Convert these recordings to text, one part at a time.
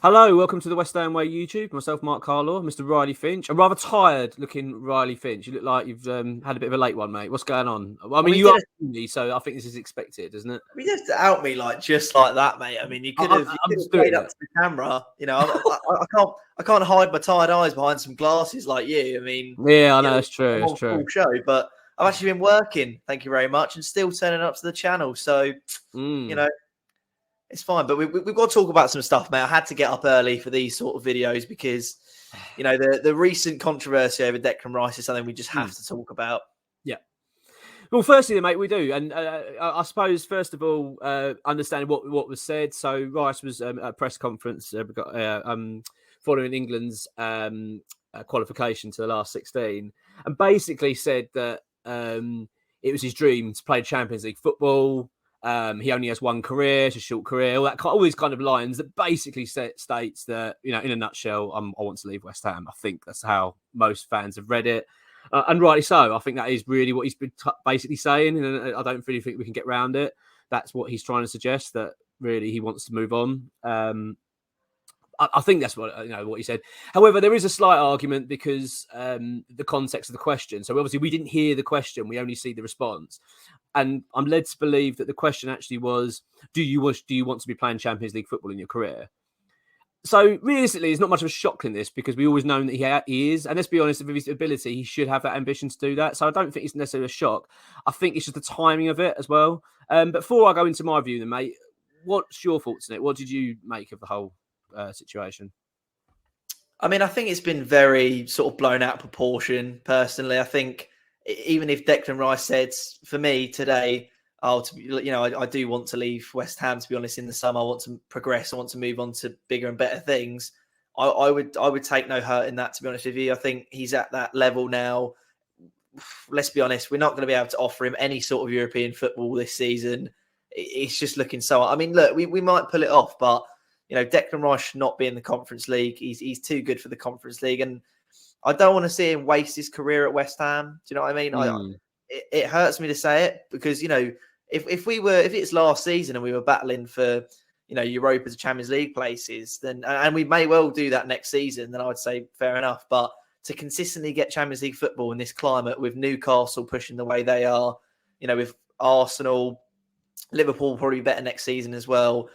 Hello, welcome to the West Ham Way YouTube. Myself, Mark Carlaw, Mr. Riley Finch. A rather tired-looking Riley Finch. You look like you've had a bit of a late one, mate. What's going on? I mean, you are me, so I think this is expected, isn't it? I mean, you have to out me just like that, mate. I mean, you could have played up to the camera. You know, I can't hide my tired eyes behind some glasses like you. I mean, yeah, I know that's true. It's true. Full show, but I've actually been working. Thank you very much, and still turning up to the channel. So, you know. It's fine, but we've got to talk about some stuff, mate. I had to get up early for these sort of videos because, you know, the recent controversy over Declan Rice is something we just have to talk about. Yeah. Well, firstly, mate, we do. And I suppose, first of all, understanding what was said. So Rice was at a press conference following England's qualification to the last 16 and basically said that it was his dream to play Champions League football. He only has one career, it's a short career, all these kind of lines that basically states that, you know, in a nutshell, I want to leave West Ham. I think that's how most fans have read it. And rightly so. I think that is really what he's been basically saying. And I don't really think we can get around it. That's what he's trying to suggest, that really he wants to move on. I think that's what he said. However, there is a slight argument because the context of the question. So obviously we didn't hear the question. We only see the response. And I'm led to believe that the question actually was, do you want to be playing Champions League football in your career? So realistically, there's not much of a shock in this because we always known that he is. And let's be honest, with his ability, he should have that ambition to do that. So I don't think it's necessarily a shock. I think it's just the timing of it as well. But before I go into my view then, mate, what's your thoughts on it? What did you make of the whole situation? I mean, I think it's been very sort of blown out of proportion, personally. I think even if Declan Rice said, for me today, I do want to leave West Ham, to be honest, in the summer. I want to progress. I want to move on to bigger and better things. I would take no hurt in that, to be honest with you. I think he's at that level now. Let's be honest, we're not going to be able to offer him any sort of European football this season. It's just looking so... I mean, look, we might pull it off, but, you know, Declan Rice should not be in the Conference League. He's too good for the Conference League. And I don't want to see him waste his career at West Ham. Do you know what I mean? It hurts me to say it because, you know, if it's last season and we were battling for, you know, Europa's Champions League places, then, and we may well do that next season, then I would say fair enough. But to consistently get Champions League football in this climate with Newcastle pushing the way they are, you know, with Arsenal, Liverpool probably better next season as well.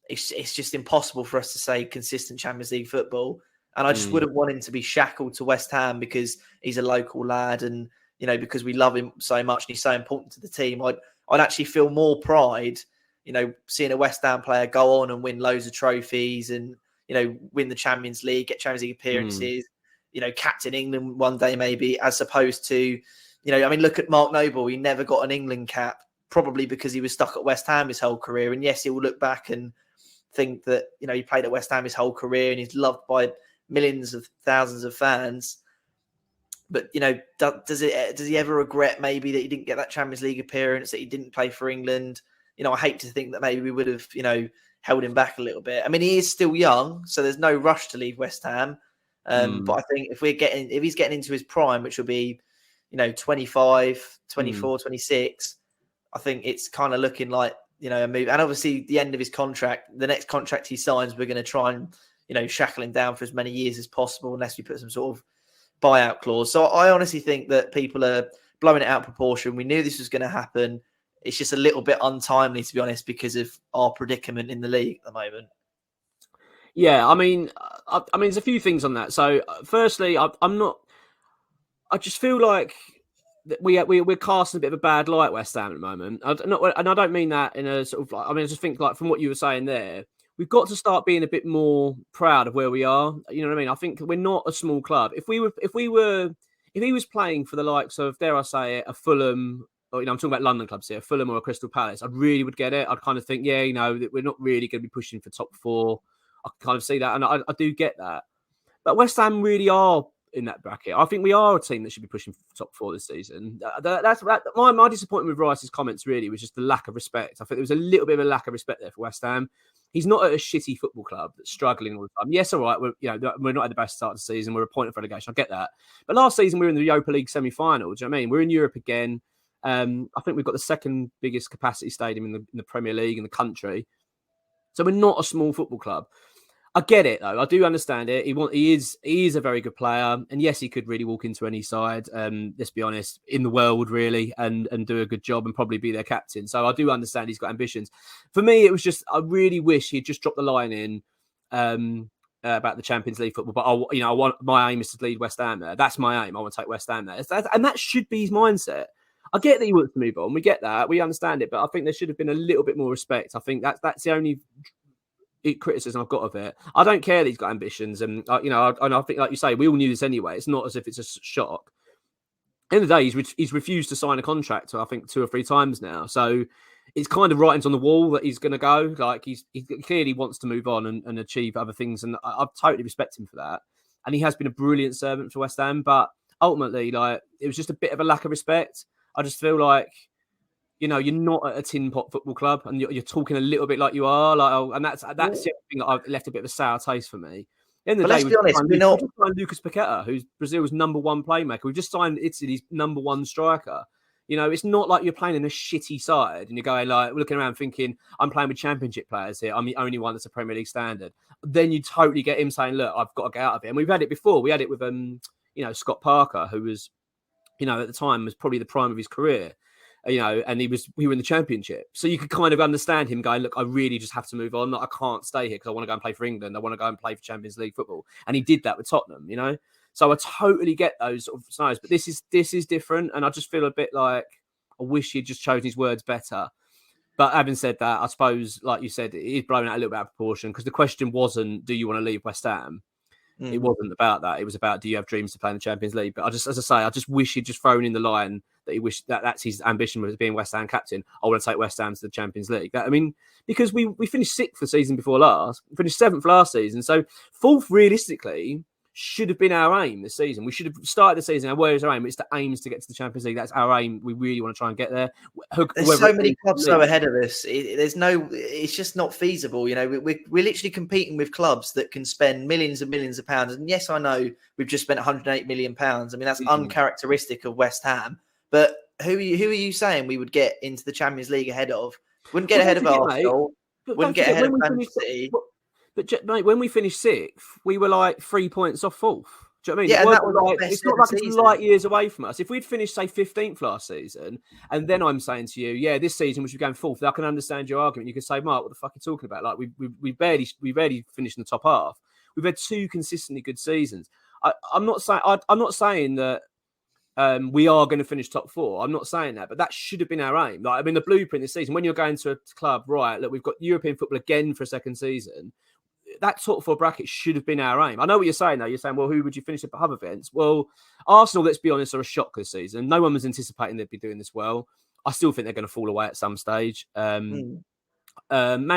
It's just impossible for us to say consistent Champions League football. And I just wouldn't want him to be shackled to West Ham because he's a local lad and, you know, because we love him so much and he's so important to the team. I'd actually feel more pride, you know, seeing a West Ham player go on and win loads of trophies and, you know, win the Champions League, get Champions League appearances, you know, captain England one day maybe, as opposed to, you know, I mean, look at Mark Noble. He never got an England cap, probably because he was stuck at West Ham his whole career. And yes, he will look back and think that, you know, he played at West Ham his whole career and he's loved by millions of thousands of fans. But, you know, does he ever regret maybe that he didn't get that Champions League appearance, that he didn't play for England? You know, I hate to think that maybe we would have, you know, held him back a little bit. I mean, he is still young, so there's no rush to leave West Ham. But I think if he's getting into his prime, which will be, you know, 25, 24, 26, I think it's kind of looking like, you know, a move. And obviously the end of his contract, the next contract he signs, we're going to try and, you know, shackle him down for as many years as possible unless we put some sort of buyout clause. So I honestly think that people are blowing it out of proportion. We knew this was going to happen. It's just a little bit untimely, to be honest, because of our predicament in the league at the moment. Yeah, I mean, there's a few things on that. So, firstly, I just feel like we're casting a bit of a bad light West Ham at the moment. And I don't mean that in a sort of like, I mean, I just think like from what you were saying there, we've got to start being a bit more proud of where we are. You know what I mean? I think we're not a small club. If he was playing for the likes of, dare I say it, a Fulham, or, you know, I'm talking about London clubs here, Fulham or a Crystal Palace, I really would get it. I'd kind of think, yeah, you know, that we're not really going to be pushing for top four. I can kind of see that, and I do get that. But West Ham really are in that bracket. I think we are a team that should be pushing for top four this season. That's my disappointment with Rice's comments really was just the lack of respect. I think there was a little bit of a lack of respect there for West Ham. He's not at a shitty football club that's struggling all the time. Yes, all right, we're not at the best start of the season. We're a point of relegation. I get that. But last season, we were in the Europa League semi-final. Do you know what I mean? We're in Europe again. I think we've got the second biggest capacity stadium in the Premier League in the country. So we're not a small football club. I get it though. I do understand it. He is a very good player, and yes, he could really walk into any side. Let's be honest, in the world really, and do a good job and probably be their captain. So I do understand he's got ambitions. For me, it was just I really wish he'd just dropped the line in about the Champions League football. But my aim is to lead West Ham there. That's my aim. I want to take West Ham there, and that should be his mindset. I get that he wants to move on. We get that. We understand it, but I think there should have been a little bit more respect. I think that's the only criticism I've got of it. I don't care that he's got ambitions, and I think, like you say, we all knew this anyway. It's not as if it's a shock. At the end of the day, he's refused to sign a contract, I think 2 or 3 times now. So it's kind of writings on the wall that he's going to go. Like he clearly wants to move on and achieve other things, and I totally respect him for that. And he has been a brilliant servant for West Ham, but ultimately, like it was just a bit of a lack of respect. I just feel like, you're not at a tin pot football club, and you're talking a little bit like you are, and that's the thing that I've left a bit of a sour taste for me. In the day, let's be honest, we just signed Lucas Paqueta, who's Brazil's #1 playmaker. We just signed Italy's #1 striker. It's not like you're playing in a shitty side and you're going like looking around thinking, I'm playing with championship players here. I'm the only one that's a Premier League standard. Then you totally get him saying, look, I've got to get out of it. And we've had it before. We had it with Scott Parker, who was, at the time was probably the prime of his career. And we were in the Championship. So you could kind of understand him going, look, I really just have to move on. I can't stay here because I want to go and play for England. I want to go and play for Champions League football. And he did that with Tottenham, So I totally get those sort of scenarios. But this is different. And I just feel a bit like I wish he'd just chosen his words better. But having said that, I suppose, like you said, it is blown out a little bit out of proportion because the question wasn't, do you want to leave West Ham? It wasn't about that. It was about, do you have dreams to play in the Champions League? But I just wish he'd just thrown in the line that he wished that's his ambition was being West Ham captain. I want to take West Ham to the Champions League. Because we finished 6th the season before last, we finished 7th last season. So 4th realistically should have been our aim this season. We should have started the season. And where is our aim? It's the aim is to get to the Champions League. That's our aim. We really want to try and get there. There's so many clubs so ahead of us. It's just not feasible. We're literally competing with clubs that can spend millions and millions of pounds. And yes, I know we've just spent 108 million pounds. That's uncharacteristic of West Ham. But who are you saying we would get into the Champions League ahead of? Wouldn't get ahead of Arsenal. Wouldn't get ahead of Man City. But mate, when we finished 6th, we were like 3 points off 4th. Do you know what I mean? Yeah, it's not like it's light years away from us. If we'd finished, say, 15th last season, and then I'm saying to you, yeah, this season we should be going 4th, I can understand your argument. You can say, Mark, what the fuck are you talking about? Like we barely finished in the top half. We've had 2 consistently good seasons. I'm not saying that we are going to finish top 4. I'm not saying that, but that should have been our aim. The blueprint this season, when you're going to a club, right, look, we've got European football again for a second season. That top 4 bracket should have been our aim. I know what you're saying, though. You're saying, well, who would you finish at the hub events? Well, Arsenal, let's be honest, are a shock this season. No one was anticipating they'd be doing this well. I still think they're going to fall away at some stage. Man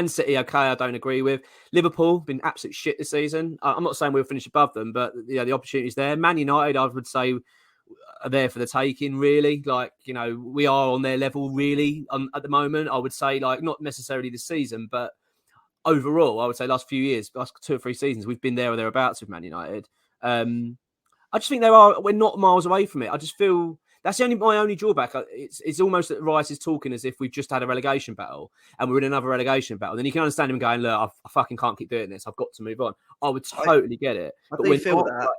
City, okay, I don't agree with. Liverpool, been absolute shit this season. I'm not saying we'll finish above them, but the opportunity's there. Man United, I would say, are there for the taking, really. We are on their level, really, at the moment. I would say, not necessarily this season, but overall, I would say last few years, last 2 or 3 seasons, we've been there or thereabouts with Man United. I just think we're not miles away from it. I just feel that's my only drawback. It's almost that Rice is talking as if we've just had a relegation battle and we're in another relegation battle. Then you can understand him going, look, I fucking can't keep doing this. I've got to move on. I would totally get it. I do feel that.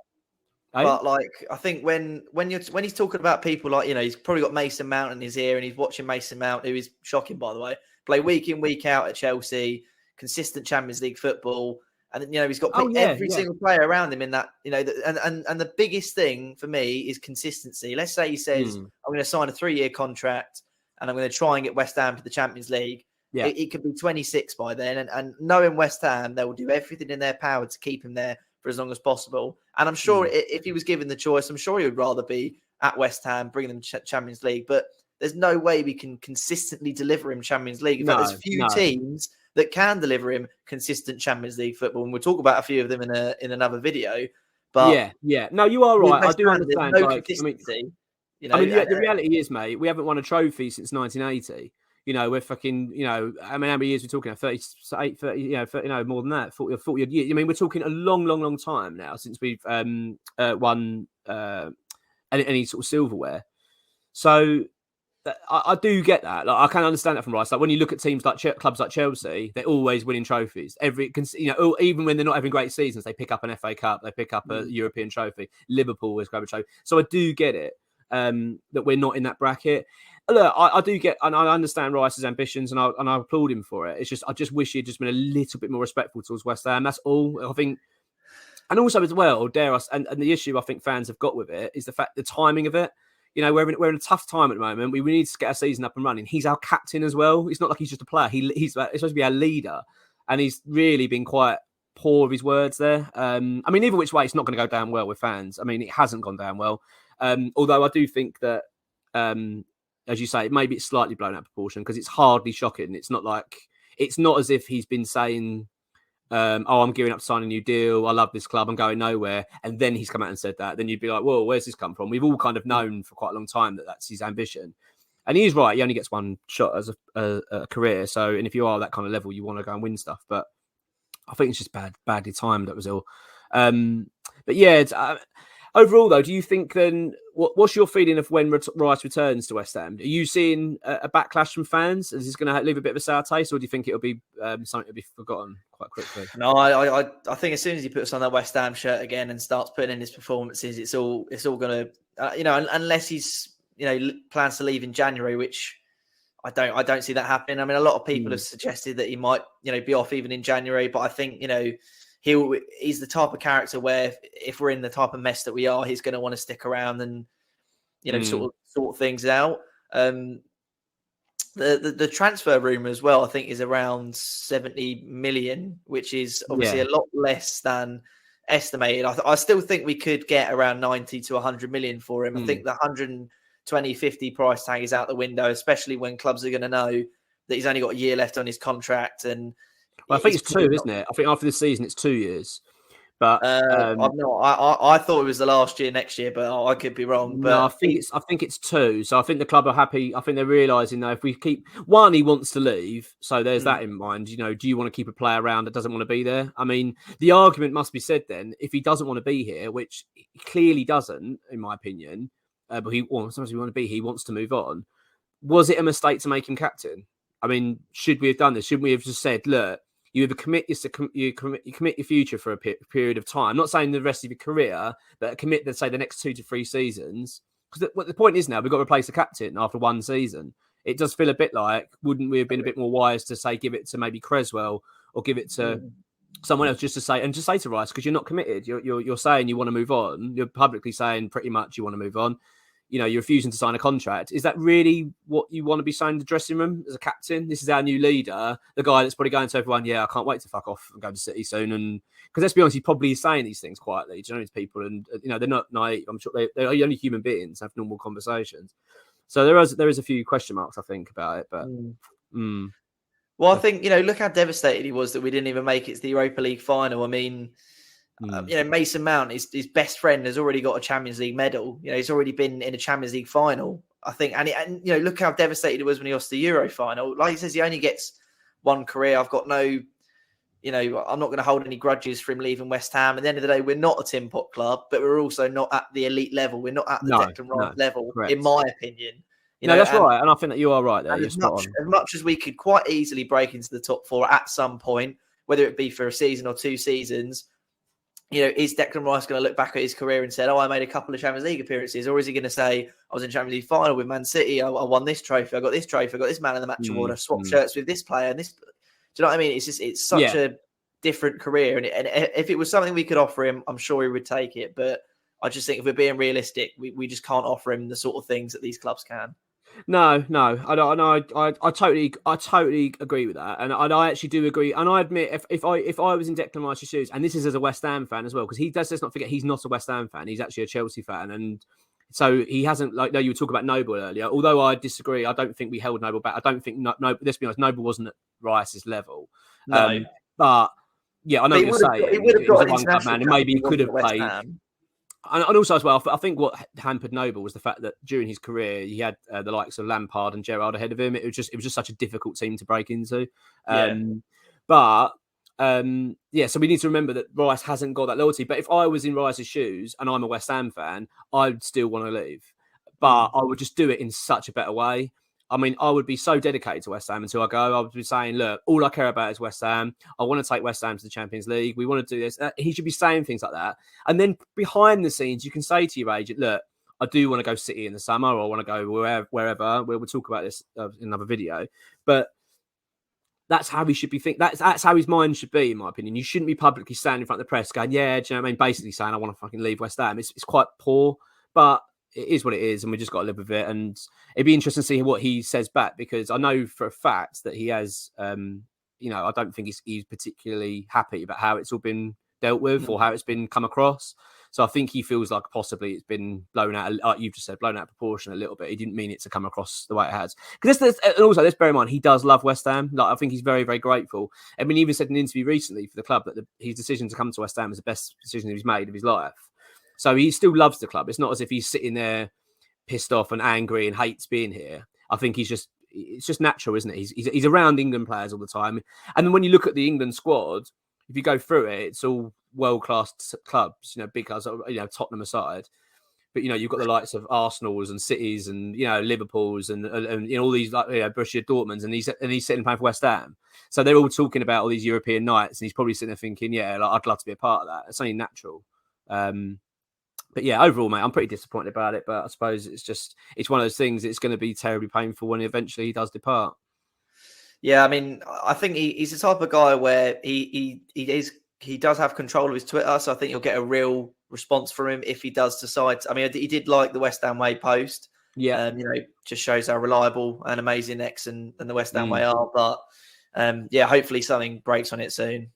But I think when he's talking about people he's probably got Mason Mount in his ear and he's watching Mason Mount, who is shocking, by the way, play week in, week out at Chelsea, consistent Champions League football. And he's got every single player around him in that, and the biggest thing for me is consistency. Let's say he says, I'm going to sign a 3-year contract and I'm going to try and get West Ham to the Champions League. Yeah. It could be 26 by then. And knowing West Ham, they will do everything in their power to keep him there for as long as possible. And I'm sure if he was given the choice, I'm sure he would rather be at West Ham, bringing them to Champions League. But there's no way we can consistently deliver him Champions League. In fact, there's few teams that can deliver him consistent Champions League football. And we'll talk about a few of them in another video. But yeah. No, you are right. I do understand. No consistency. The reality is, mate, we haven't won a trophy since 1980. We're fucking, how many years we're talking? 38, 30, 30, more than that, 40 odd years. I mean, we're talking a long, long, long time now since we've won any sort of silverware. So I do get that. Like, I can understand that from Rice. Like when you look at teams like clubs like Chelsea, they're always winning trophies. Even when they're not having great seasons, they pick up an FA Cup, they pick up a European trophy. Liverpool always grab a trophy. So I do get it that we're not in that bracket. Look, I do get, and I understand Rice's ambitions, and I applaud him for it. It's just I just wish he'd just been a little bit more respectful towards West Ham. That's all. I think. And also as well, dare us, and the issue I think fans have got with it is the timing of it. We're in a tough time at the moment. We need to get our season up and running. He's our captain as well. It's not like he's just a player. He's supposed to be our leader, and he's really been quite poor with his words there. Either which way, it's not going to go down well with fans. I mean, it hasn't gone down well. Although I do think that, as you say, maybe it's slightly blown out of proportion because it's hardly shocking. It's not as if he's been saying, I'm gearing up to sign a new deal. I love this club. I'm going nowhere. And then he's come out and said that. Then you'd be like, whoa, where's this come from? We've all kind of known for quite a long time that that's his ambition. And he's right. He only gets one shot as a career. So, and if you are that kind of level, you want to go and win stuff. But I think it's just badly timed. That was all. But yeah, overall, though, do you think then, what's your feeling of when Rice returns to West Ham? Are you seeing a backlash from fans? Is this going to leave a bit of a sour taste, or do you think it'll be something to be forgotten quite quickly? No, I think as soon as he puts on that West Ham shirt again and starts putting in his performances, it's all going to, unless he's, plans to leave in January, which I don't see that happening. I mean, a lot of people have suggested that he might, be off even in January, but I think, he's the type of character where if we're in the type of mess that we are, he's going to want to stick around and, sort things out. The transfer rumor as well, I think, is around 70 million, which is obviously a lot less than estimated. I still think we could get around 90 to 100 million for him. I think the 120, 50 price tag is out the window, especially when clubs are going to know that he's only got a year left on his contract. And I think it's 2, isn't it? I think after this season, it's 2 years. But I thought it was the last year, next year, but I could be wrong. But no, I think it's 2. So I think the club are happy. I think they're realising though, if we keep one, he wants to leave. So there's that in mind. Do you want to keep a player around that doesn't want to be there? I mean, the argument must be said then, if he doesn't want to be here, which he clearly doesn't, in my opinion, but sometimes he want to be, he wants to move on. Was it a mistake to make him captain? I mean, should we have done this? Shouldn't we have just said, look, you either commit your future for a period of time. I'm not saying the rest of your career, but commit, let's say, the next 2 to 3 seasons. Because the point is now we've got to replace the captain after one season. It does feel a bit like, wouldn't we have been a bit more wise to say, give it to maybe Creswell or give it to someone else, just to say to Rice, because you're not committed. You're saying you want to move on. You're publicly saying pretty much you want to move on. You're refusing to sign a contract. Is that really what you want to be saying in the dressing room as a captain? This is our new leader, the guy that's probably going to everyone, I can't wait to fuck off and go to City soon. And because let's be honest, he probably is saying these things quietly. Do you know these people? And they're not naive. I'm sure they're only human beings, have normal conversations. So there is a few question marks, I think, about it. But well, I think look how devastated he was that we didn't even make it to the Europa League final. I mean. Mason Mount, his best friend, has already got a Champions League medal. He's already been in a Champions League final, I think. And look how devastated he was when he lost the Euro final. Like he says, he only gets one career. I've got no, I'm not going to hold any grudges for him leaving West Ham. At the end of the day, we're not a tin pot club, but we're also not at the elite level. We're not at the Declan Rice level, correct. In my opinion. That's right. And I think that you are right there. As much as we could quite easily break into the top 4 at some point, whether it be for a season or 2 seasons, is Declan Rice going to look back at his career and say, I made a couple of Champions League appearances? Or is he going to say, I was in Champions League final with Man City, I won this trophy, I got this trophy, I got this man of the match award, I swapped shirts with this player. And this, do you know what I mean? It's such a different career. And if it was something we could offer him, I'm sure he would take it. But I just think if we're being realistic, we just can't offer him the sort of things that these clubs can. No, I totally agree with that, and I actually do agree. And I admit, if I was in Declan Rice's shoes, and this is as a West Ham fan as well, because let's not forget he's not a West Ham fan; he's actually a Chelsea fan, and so he hasn't you were talking about Noble earlier. Although I disagree, I don't think we held Noble back. I don't think let's be honest, Noble wasn't at Rice's level. No, but yeah, I know what you're saying. He would have got one club man, and maybe he could have played. and also as well, I think what hampered Noble was the fact that during his career he had the likes of Lampard and Gerrard ahead of him. It was just such a difficult team to break into. Yeah. But yeah, so we need to remember that Rice hasn't got that loyalty. But if I was in Rice's shoes and I'm a West Ham fan, I'd still want to leave, but I would just do it in such a better way. I mean, I would be so dedicated to West Ham until I go. I would be saying, look, all I care about is West Ham. I want to take West Ham to the Champions League. We want to do this. He should be saying things like that. And then behind the scenes, you can say to your agent, look, I do want to go City in the summer, or I want to go wherever. We'll talk about this in another video. But that's how he should be thinking. That's how his mind should be, in my opinion. You shouldn't be publicly standing in front of the press going, yeah, do you know what I mean? Basically saying, I want to fucking leave West Ham. It's quite poor, but it is what it is, and we just got to live with it. And it'd be interesting to see what he says back, because I know for a fact that he has, I don't think he's particularly happy about how it's all been dealt with or how it's been come across. So I think he feels like possibly it's been blown out, like you've just said, blown out of proportion a little bit. He didn't mean it to come across the way it has. Because and also, let's bear in mind, he does love West Ham. Like, I think he's very, very grateful. I mean, he even said in an interview recently for the club that his decision to come to West Ham is the best decision he's made of his life. So he still loves the club. It's not as if he's sitting there pissed off and angry and hates being here. I think it's just natural, isn't it? He's around England players all the time. And then when you look at the England squad, if you go through it, it's all world-class clubs, big clubs, Tottenham aside. But, you've got the likes of Arsenal's and City's and, Liverpool's and all these, like, Borussia Dortmund's, and he's sitting playing for West Ham. So they're all talking about all these European nights, and he's probably sitting there thinking, yeah, like, I'd love to be a part of that. It's only natural. But yeah, overall, mate, I'm pretty disappointed about it. But I suppose it's one of those things. It's going to be terribly painful when eventually he does depart. Yeah, I mean, I think he's the type of guy where he does have control of his Twitter, so I think you'll get a real response from him if he does decide. I mean, he did like the West Ham Way post. Yeah, just shows how reliable and amazing X and the West Ham Way are. But yeah, hopefully something breaks on it soon.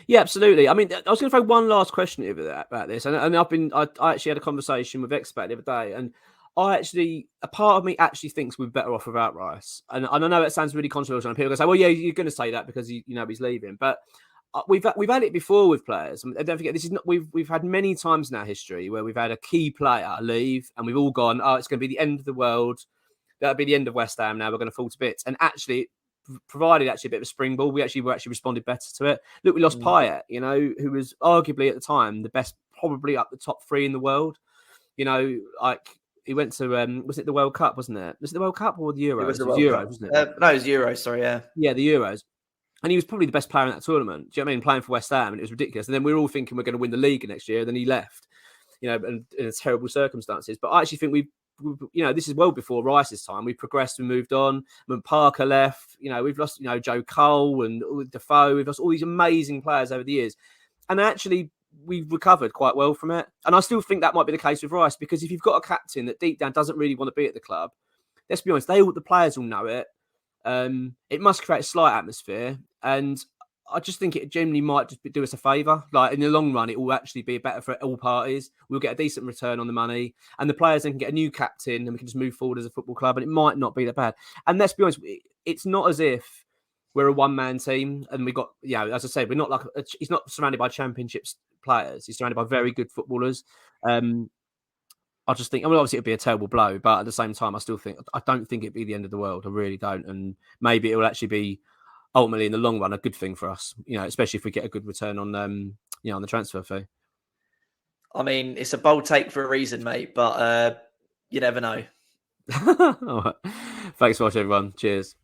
Yeah, absolutely. I mean, I was going to throw one last question about this, and I actually had a conversation with Expat the other day, and a part of me actually thinks we're better off without Rice. And I know it sounds really controversial, and people go say, "Well, yeah, you're going to say that because he's leaving," but we've had it before with players. And don't forget, this is not we've had many times in our history where we've had a key player leave, and we've all gone, "Oh, it's going to be the end of the world. That'll be the end of West Ham. Now we're going to fall to bits." And actually, provided a bit of a springboard. We actually responded better to it. Look, we lost Payet, who was arguably at the time the best, probably up the top 3 in the world. Like, he went to was it the World Cup, wasn't it? Was it the World Cup or the Euros? It was the Euros, Cup. wasn't it? No, it was Euros, sorry, yeah. Yeah, the Euros. And he was probably the best player in that tournament. Do you know what I mean? Playing for West Ham, and it was ridiculous. And then we were all thinking we're going to win the league next year. Then he left, and in terrible circumstances. But I actually think this is well before Rice's time. We've progressed, we moved on. When Parker left, we've lost, Joe Cole and Defoe. We've lost all these amazing players over the years. And actually, we've recovered quite well from it. And I still think that might be the case with Rice, because if you've got a captain that deep down doesn't really want to be at the club, let's be honest, the players all know it. It must create a slight atmosphere. And I just think it genuinely might just do us a favour. Like, in the long run, it will actually be better for all parties. We'll get a decent return on the money, and the players then can get a new captain, and we can just move forward as a football club. And it might not be that bad. And let's be honest, it's not as if we're a one-man team, and we got, as I said, we're not like he's not surrounded by championships players. He's surrounded by very good footballers. I just think, obviously it'd be a terrible blow, but at the same time, I don't think it'd be the end of the world. I really don't. And maybe it will actually be, ultimately, in the long run, a good thing for us, especially if we get a good return on, on the transfer fee. I mean, it's a bold take for a reason, mate, but you never know. All right. Thanks for watching, everyone. Cheers.